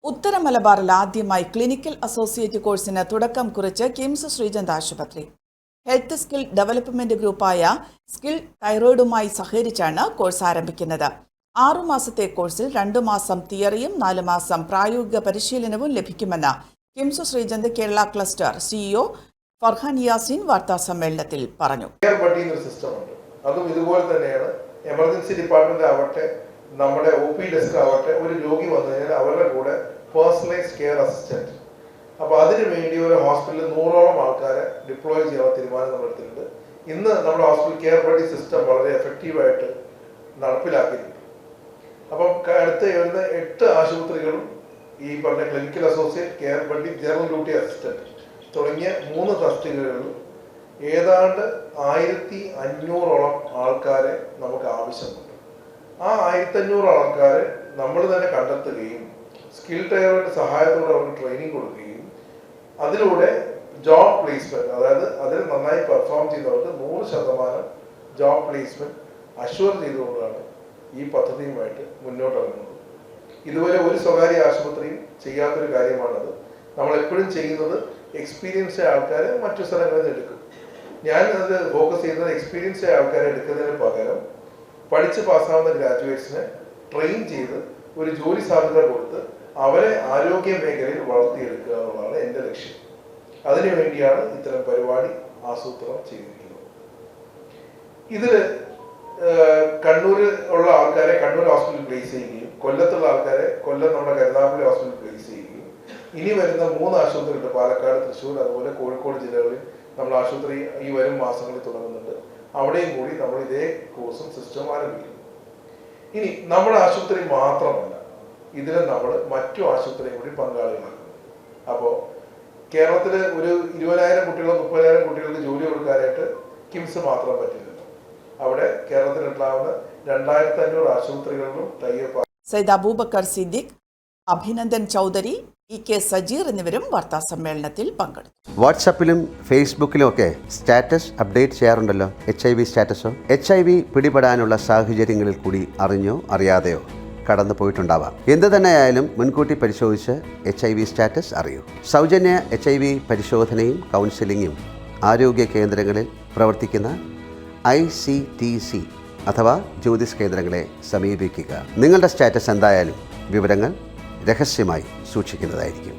ഉത്തര മലബാറിൽ ആദ്യമായി clinical associate കോഴ്സിന് തുടക്കം കുറിച്ച് കിംസ് ശ്രീചന്ദ് ആശുപത്രി. ഹെൽത്ത് സ്കിൽ ഡെവലപ്മെന്റ് ഗ്രൂപ്പായ സ്കിൽ തൈറോയിഡുമായി സഹകരിച്ചാണ് കോഴ്സ് ആരംഭിക്കുന്നത്. 6 മാസത്തെ കോഴ്സിൽ 2 മാസം തിയറിയും 4 മാസം പ്രായോഗിക പരിശീലനവും ലഭിക്കുമെന്ന് കിംസ് ശ്രീചന്ദ് കേരള ക്ലസ്റ്റർ CEO ഫർഹാൻ യാസിൻ വാർത്താസമ്മേളനത്തിൽ പറഞ്ഞു. അതും ഇതുപോലെ തന്നെയാണ്. എമർജൻസി ഡിപ്പാർട്ട്മെന്റ് ആവട്ടെ, നമ്മുടെ OP ഡെസ്ക് ആവട്ടെ, ഒരു രോഗി വന്നു കഴിഞ്ഞാൽ അവരുടെ കൂടെ പേഴ്സണലൈസ്ഡ് കെയർ അസിസ്റ്റന്റ്. അപ്പോൾ അതിനു വേണ്ടി ഒരു ഹോസ്പിറ്റലിൽ 100ഓളം ആൾക്കാരെ ഡിപ്ലോയ് ചെയ്യാനുള്ള തീരുമാനം നമ്മൾ എടുത്തിട്ടുണ്ട്. ഇന്ന് നമ്മുടെ ഹോസ്പിറ്റൽ കെയർ ബഡി സിസ്റ്റം വളരെ എഫക്റ്റീവായിട്ട് നടപ്പിലാക്കിയിട്ടുണ്ട്. അപ്പം അടുത്ത് വരുന്ന 8 ആശുപത്രികളും ഈ പറഞ്ഞ clinical associate, care buddy, general duty assistant തുടങ്ങിയ 3 തസ്തികകളിൽ ഏതാണ്ട് 1500ഓളം ആൾക്കാരെ നമുക്ക് ആവശ്യമുണ്ട്. ആ 1500 ആൾക്കാരെ നമ്മൾ തന്നെ കണ്ടെത്തുകയും സ്കിൽ ട്രെയിനറുടെ സഹായത്തോടെ അവർക്ക് ട്രെയിനിങ് കൊടുക്കുകയും അതിലൂടെ ജോബ് പ്ലേസ്മെന്റ്, അതായത് അതിൽ നന്നായി പെർഫോം ചെയ്യുന്നവർക്ക് 100% ജോബ് പ്ലേസ്മെന്റ് അഷ്വർ ചെയ്തുകൊണ്ടാണ് ഈ പദ്ധതിയുമായിട്ട് മുന്നോട്ട് ഇറങ്ങുന്നത്. ഇതുവരെ ഒരു സ്വകാര്യ ആശുപത്രിയും ചെയ്യാത്തൊരു കാര്യമാണത്. നമ്മൾ എപ്പോഴും ചെയ്യുന്നത് എക്സ്പീരിയൻസ്ഡ് ആൾക്കാരെ മറ്റു സ്ഥലങ്ങളിൽ എടുക്കും. ഞാൻ അത് ഫോക്കസ് ചെയ്യുന്നത് എക്സ്പീരിയൻസ്ഡ് ആൾക്കാരെ എടുക്കുന്നതിന് പകരം പഠിച്ച് പാസ്സാവുന്ന ഗ്രാജുവേറ്റ്സിനെ ട്രെയിൻ ചെയ്ത് ഒരു ജോലി സാധ്യത കൊടുത്ത് അവരെ ആരോഗ്യ മേഖലയിൽ വളർത്തിയെടുക്കുക എന്നുള്ളതാണ് എൻ്റെ ലക്ഷ്യം. അതിനുവേണ്ടിയാണ് ഇത്തരം പരിപാടി ആസൂത്രണം ചെയ്തിരിക്കുന്നത്. ഇതിൽ കണ്ണൂരിൽ ഉള്ള ആൾക്കാരെ കണ്ണൂർ ഹോസ്പിറ്റലിൽ പ്ലേസ് ചെയ്യുകയും കൊല്ലത്തുള്ള ആൾക്കാരെ കൊല്ലം നമ്മുടെ കരുനാഗപ്പള്ളി ഹോസ്പിറ്റലിൽ പ്ലേസ് ചെയ്യുകയും ഇനി വരുന്ന 3 ആശുപത്രിയുണ്ട്, പാലക്കാട്, തൃശ്ശൂർ, അതുപോലെ കോഴിക്കോട് ജില്ലകളിൽ നമ്മൾ ആശുപത്രി ഈ വരും മാസങ്ങളിൽ തുടങ്ങുന്നുണ്ട്. അവിടെയും കൂടി നമ്മൾ ഇതേ കോഴ്സും സിസ്റ്റവും ആരംഭിക്കുന്നു. ഇനി നമ്മുടെ ആശുപത്രി മാത്രമല്ല, ഇതിൽ നമ്മൾ മറ്റു ആശുപത്രിയും കൂടി പങ്കാളികളാക്കുന്നു. അപ്പോൾ കേരളത്തിൽ ഒരു 20,000 കുട്ടികളോ 30,000 കുട്ടികൾക്ക് ജോലി കൊടുക്കാനായിട്ട് കിംസ് മാത്രം പറ്റില്ലല്ലോ. അവിടെ കേരളത്തിലുണ്ടാവുന്ന 2500 ആശുപത്രികളിലും ടൈപ്പ്. സയ്യിദ് അബൂബക്കർ സിദ്ദിഖ്, അഭിനന്ദൻ ചൗധരി, EK സജീർ എന്നിവരും വാർത്താസമ്മേളനത്തിൽ പങ്കെടുത്തു. വാട്സാപ്പിലും ഫേസ്ബുക്കിലും ഒക്കെ സ്റ്റാറ്റസ് അപ്ഡേറ്റ് ചെയ്യാറുണ്ടല്ലോ. HIV സ്റ്റാറ്റസോ HIV പിടിപെടാനുള്ള സാഹചര്യങ്ങളിൽ കൂടി അറിഞ്ഞോ അറിയാതെയോ കടന്നു പോയിട്ടുണ്ടാവാം. എന്ത് തന്നെയായാലും മുൻകൂട്ടി പരിശോധിച്ച് HIV സ്റ്റാറ്റസ് അറിയൂ. സൗജന്യ HIV പരിശോധനയും കൗൺസിലിങ്ങും ആരോഗ്യ കേന്ദ്രങ്ങളിൽ പ്രവർത്തിക്കുന്ന ICTC അഥവാ ജ്യോതിസ് കേന്ദ്രങ്ങളെ സമീപിക്കുക. നിങ്ങളുടെ സ്റ്റാറ്റസ് എന്തായാലും വിവരങ്ങൾ രഹസ്യമായി സൂക്ഷിക്കുന്നതായിരിക്കും.